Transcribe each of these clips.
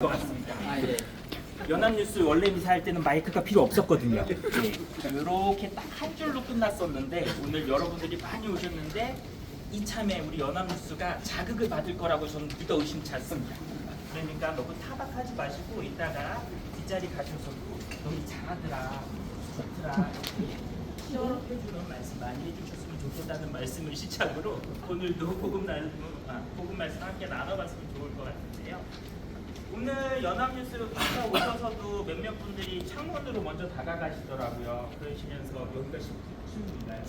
것 같습니다. 예. 연합뉴스 원래 인사할 때는 마이크가 필요 없었거든요. 예. 이렇게 딱 한 줄로 끝났었는데 오늘 여러분들이 많이 오셨는데 이참에 우리 연합뉴스가 자극을 받을 거라고 저는 믿어 의심치 않습니다. 그러니까 너무 타박하지 마시고 이따가 뒷자리 가셔서도 너무 잘하더라, 좋더라 피어해주는 말씀 많이 해주셨으면 좋겠다는 말씀을 시작으로 오늘도 복음 말씀 함께 나눠봤으면 좋을 것 같은데요. 오늘 연합뉴스 기사 오셔서도 몇몇 분들이 창문으로 먼저 다가가시더라고요. 그러시면서 여기가 17층인가요?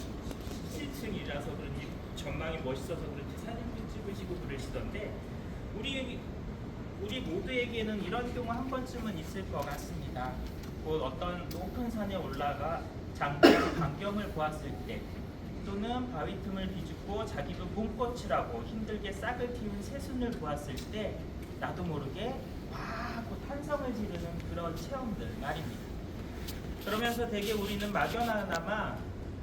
17층이라서 그런지 전망이 멋있어서 그런지 사진도 찍으시고 그러시던데 우리 모두에게는 이런 경우 한 번쯤은 있을 것 같습니다. 곧 어떤 높은 산에 올라가 장대한 광경을 보았을 때 또는 바위 틈을 비집고 자기도 봄꽃이라고 힘들게 싹을 틔운 새순을 보았을 때 나도 모르게 와 하고 탄성을 지르는 그런 체험들 말입니다. 그러면서 대개 우리는 막연하나마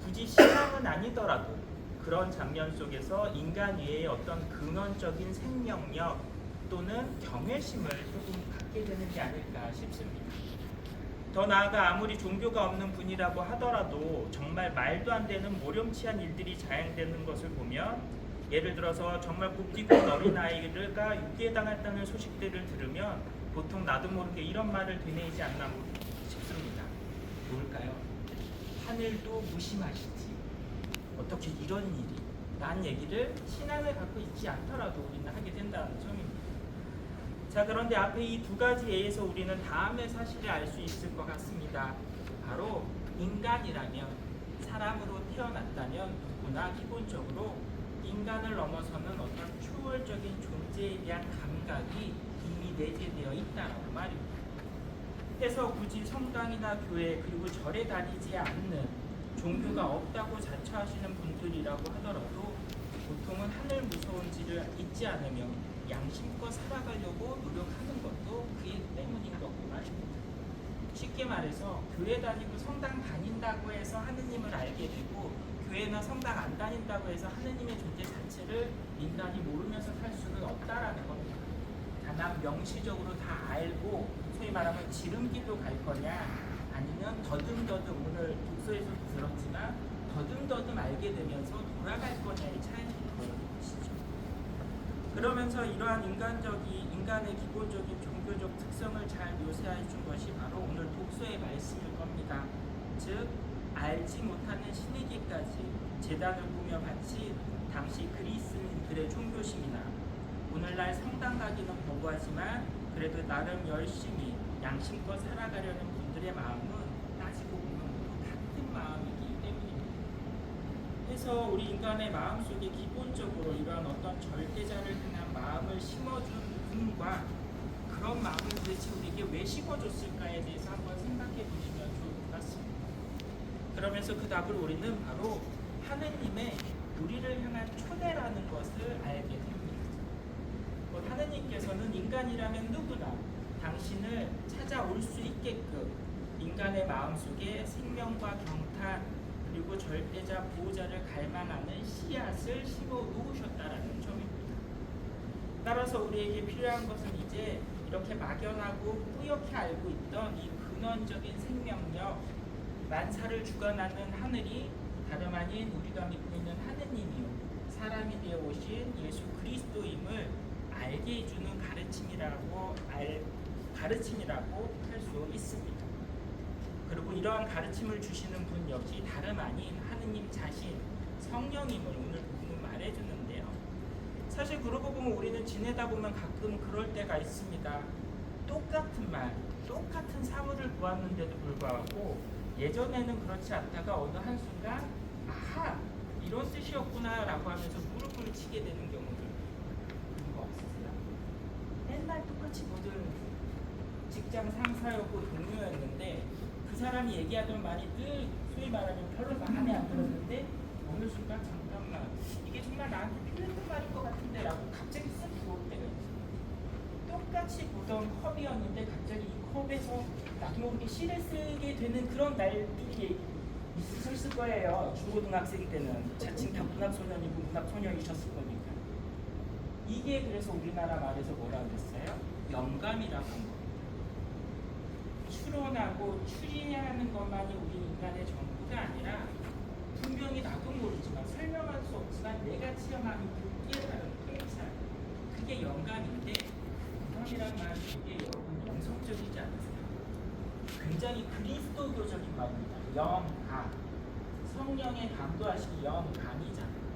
굳이 신앙은 아니더라도 그런 장면 속에서 인간 외의 어떤 근원적인 생명력 또는 경외심을 조금 갖게 되는 게 아닐까 싶습니다. 더 나아가 아무리 종교가 없는 분이라고 하더라도 정말 말도 안 되는 모렴치한 일들이 자행되는 것을 보면 예를 들어서 정말 굽디고 어린아이가 유괴당했다는 소식들을 들으면 보통 나도 모르게 이런 말을 되뇌이지 않나 싶습니다. 뭘까요? 하늘도 무심하시지. 어떻게 이런 일이? 난 얘기를 신앙을 갖고 있지 않더라도 우리는 하게 된다는 점입니다. 자, 그런데 앞에 이 두 가지 예에서 우리는 다음의 사실을 알 수 있을 것 같습니다. 바로 인간이라면, 사람으로 태어났다면 누구나 기본적으로 인간을 넘어서는 어떤 초월적인 존재에 대한 감각이 이미 내재되어 있다는 말입니다. 해서 굳이 성당이나 교회 그리고 절에 다니지 않는 종교가 없다고 자처하시는 분들이라고 하더라도 보통은 하늘 무서운지를 잊지 않으며 양심껏 살아가려고 노력하는 것도 그 일 때문인 거고 말입니다. 쉽게 말해서 교회 다니고 성당 다닌다고 해서 하느님을 알게 되고 교회나 성당 안 다닌다고 해서 하느님의 존재 자체를 인간이 모르면서 살 수는 없다라는 겁니다. 다만 명시적으로 다 알고 소위 말하면 지름길로 갈 거냐 아니면 더듬더듬 오늘 독서에서도 들었지만 더듬더듬 알게 되면서 돌아갈 거냐의 차이인 것이죠. 그러면서 이러한 인간의 기본적인 종교적 특성을 잘 묘사해 준 것이 바로 오늘 독서의 말씀일 겁니다. 즉 알지 못하는 신에게까지 제단을 꾸며 바친 당시 그리스인들의 종교심이나 오늘날 성당 가기는 거부하지만 그래도 나름 열심히 양심껏 살아가려는 분들의 마음은 따지고 보면 모두 같은 마음이기 때문입니다. 해서 우리 인간의 마음속에 기본적으로 이러한 어떤 절대자를 향한 마음을 심어준 분과 그런 마음을 도대체 우리에게 왜 심어줬을까에 대해서 한번 생각해 보시면 좋을 것 같습니다. 그러면서 그 답을 우리는 바로 하느님의 우리를 향한 초대라는 것을 알게 됩니다. 하느님께서는 인간이라면 누구나 당신을 찾아올 수 있게끔 인간의 마음속에 생명과 경탄 그리고 절대자 보호자를 갈망하는 씨앗을 심어 놓으셨다라는 점입니다. 따라서 우리에게 필요한 것은 이제 이렇게 막연하고 뿌옇게 알고 있던 이 근원적인 생명력 만사를 주관하는 하늘이 다름 아닌 우리가 믿고 있는 하느님이요 사람이 되어 오신 예수 그리스도임을 알게 해주는 가르침이라고 할 수 있습니다. 그리고 이러한 가르침을 주시는 분 역시 다름 아닌 하느님 자신 성령임을 오늘 복음은 말해주는데요. 사실 그러고 보면 우리는 지내다 보면 가끔 그럴 때가 있습니다. 똑같은 말, 똑같은 사물을 보았는데도 불구하고 예전에는 그렇지 않다가 어느 한순간 아하 이런 뜻이었구나 라고 하면서 무릎을 치게 되는 경우들 그런 거 없으세요? 맨날 똑같이 보던 직장 상사였고 동료였는데 그 사람이 얘기하던 말이 늘 소위 말하면 별로 마음에 안 들었는데 어느 순간 잠깐만 이게 정말 나한테 필요한 말인 것 같은데 라고 갑자기 쓱 들어올 때가 있어요. 똑같이 보던 컵이었는데 갑자기 이 컵에서 나도 모르게 시를 쓰게 되는 그런 날들이 있으셨을 거예요. 중고등학생 때는 자칭 다 문학소년이고 문학소녀이셨을 거니까. 이게 그래서 우리나라 말에서 뭐라 그랬어요? 영감이라고 한 거. 추론하고 추리하는 것만이 우리 인간의 전부가 아니라 분명히 나도 모르지만 설명할 수 없지만 내가 체험하는 그 깨달음, 통찰 그게 영감인데 영감이란 말 되게 여러분 영성적이지 않으세요? 굉장히 그리스도교적인 말입니다. 영감 성령의 감도하시기 영감이잖아요.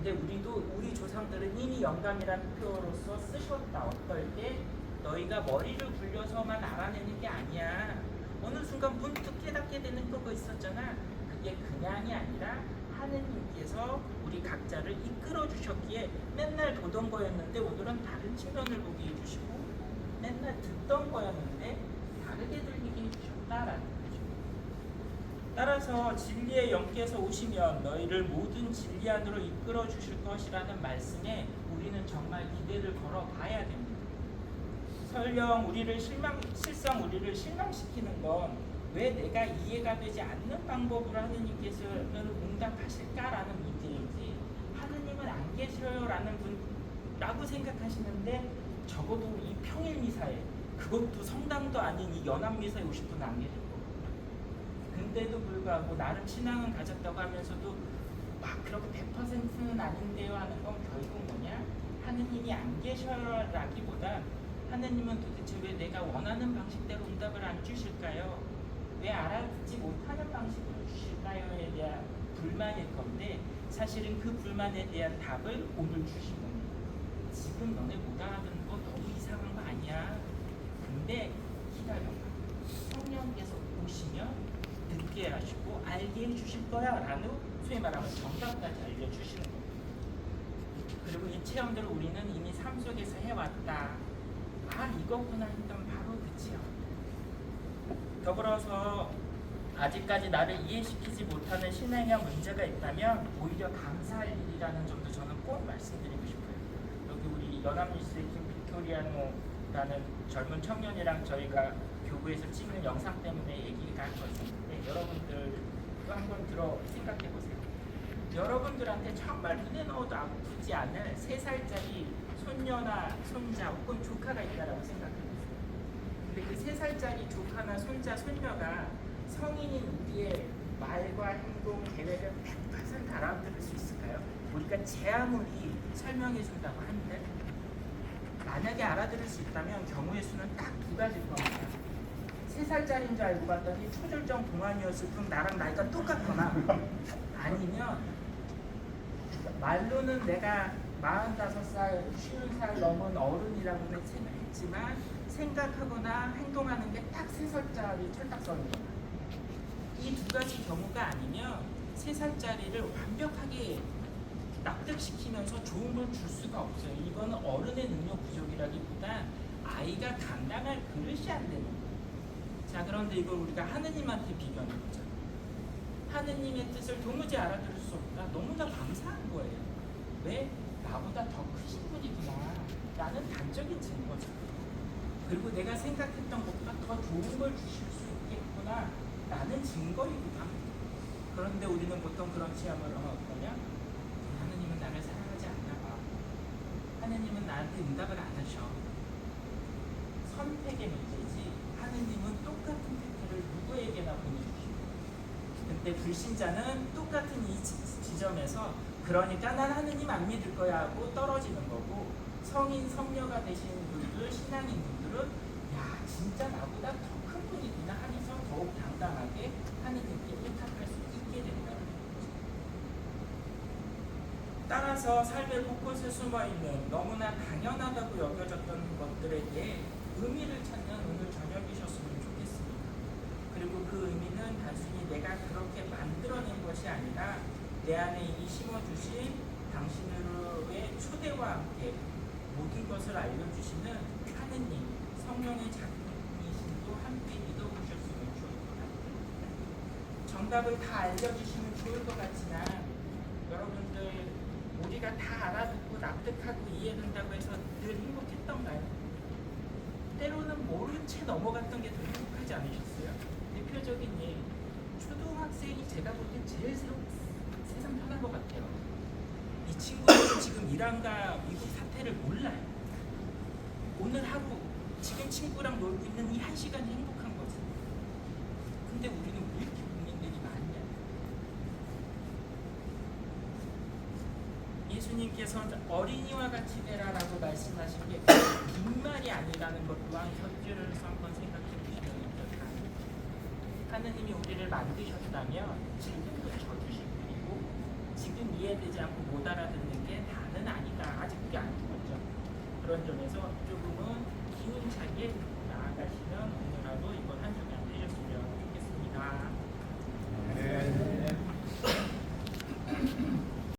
근데 우리 조상들은 이미 영감이라는 표어로서 쓰셨다. 어떨 때 너희가 머리를 굴려서만 알아내는 게 아니야. 어느 순간 문득 깨닫게 되는 거가 있었잖아. 그게 그냥이 아니라 하느님께서 우리 각자를 이끌어 주셨기에 맨날 보던 거였는데 오늘은 다른 측면을 보게 해주시고 맨날 듣던 거였는데 다르게 들리게 해주셨다라는 거죠. 따라서 진리의 영께서 오시면 너희를 모든 진리 안으로 이끌어 주실 것이라는 말씀에 우리는 정말 기대를 걸어 봐야 됩니다. 설령 실상 우리를 실망시키는 건 왜 내가 이해가 되지 않는 방법으로 하느님께서는 응답하실까라는 문제이지 하느님은 안 계셔요라는 분라고 생각하시는데 적어도 이 평일미사에 그것도 성당도 아닌 이 연합미사에 오실 분은 안 계실 거고 근데도 불구하고 나름 신앙은 가졌다고 하면서도 막 그렇게 100%는 아닌데요 하는 건 결국 뭐냐 하느님이 안 계셔라기보다 하느님은 도대체 왜 내가 원하는 방식대로 응답을 안 주실까요? 왜 알아듣지 못하는 방식으로 주실까요에 대한 불만일 건데 사실은 그 불만에 대한 답을 오늘 주신 겁니다. 지금 너네 못 알아듣는 거 너무 이상한 거 아니야. 근데 기다려봐. 성령께서 오시면 듣게 하시고 알게 해주실 거야 라는 소위 말하면 정답까지 알려주시는 겁니다. 그리고 이 체험들을 우리는 이미 삶 속에서 해왔다. 아 이거구나 했던 바로 그 체험. 더불어서 아직까지 나를 이해시키지 못하는 신앙에 문제가 있다면 오히려 감사할 일이라는 점도 저는 꼭 말씀드리고 싶어요. 여기 우리 연합뉴스의 김빅토리아노라는 젊은 청년이랑 저희가 교구에서 찍는 영상 때문에 얘기가 한 것이 있는데 여러분들도 한번 들어 생각해 보세요. 여러분들한테 정말 눈에 넣어도 아프지 않을 3살짜리 손녀나 손자 혹은 조카가 있다라고 생각해 보세요. 근데 그 3살짜리 조카나 손자, 손녀가 성인인 우리의 말과 행동, 계획을 100% 알아들을 수 있을까요? 우리가 제 아무리 설명해 준다고 하는데 만약에 알아들을 수 있다면 경우의 수는 딱 2가지일 겁니다. 3살짜리인 줄 알고 봤더니 초절정 동안이었을 뿐 나랑 나이가 똑같거나 아니면 말로는 내가 45살, 50살 넘은 어른이라고는 생각했지만 생각하거나 행동하는 게 딱 3살짜리 철딱선이거나 이 2가지 경우가 아니면 3살짜리를 완벽하게 납득시키면서 좋은 걸 줄 수가 없어요. 이거는 어른의 능력 부족이라기보다 아이가 감당할 그릇이 안 되는 거예요. 자 그런데 이걸 우리가 하느님한테 비교하는 거죠. 하느님의 뜻을 도무지 알아들을 수 없다. 너무나 감사한 거예요. 왜? 나보다 더 크신 분이구나. 라는 단적인 증거죠. 그리고 내가 생각했던 것보다 더 좋은 걸 주실 수 있겠구나. 라는 증거이기도 합니다. 그런데 우리는 보통 그런 체험을 어떠냐? 하느님은 나를 사랑하지 않나 봐. 하느님은 나한테 응답을 안 하셔. 선택의 문제지 하느님은 똑같은 택배를 누구에게나 보내주시고 근데 불신자는 똑같은 이 지점에서 그러니까 난 하느님 안 믿을 거야 하고 떨어지는 거고 성인, 성녀가 되신 분들, 신앙인 분들은 야 진짜 나보다 더 큰 분이구나 하면서 더욱 당당하게 하느님께 부탁할 수 있게 된다는 거죠. 따라서 삶의 곳곳에 숨어있는 너무나 당연하다고 여겨졌던 것들에 대해 의미를 찾는 오늘 저녁이셨으면 좋겠습니다. 그리고 그 의미는 단순히 내가 그렇게 만들어낸 것이 아니라 내 안에 이미 심어주신 당신으로의 초대와 함께 모든 것을 알려주시는 하느님, 성령의 작품이신도 함께 믿어보셨으면 좋을 것 같아요. 정답을 다 알려주시면 좋을 것 같지만 여러분들 우리가 다 알아듣고 납득하고 이해된다고 해서 늘 행복했던가요? 때로는 모른 채 넘어갔던 게 더 행복하지 않으셨어요? 대표적인 예, 초등학생이 제가 볼 때 제일 세상 편한 것 같아요. 이 친구들은 지금 이란과 미국 사태를 몰라요. 오늘 하루 지금 친구랑 놀고 있는 이 한 시간이 행복한 거지. 근데 우리는 왜 이렇게 고민들이 많냐? 예수님께서 어린이와 같이 되라라고 말씀하신 게 빈말이 아니라는 것 또한 곁줄여서 한번 생각해 보시면 어떨까요? 하느님이 우리를 만드셨다면 질문도 쳐주실 분이고 지금 이해되지 않고 못 알아듣는 게 다는 아니다. 아직 그게 아닌 거죠. 그런 점에서 조금은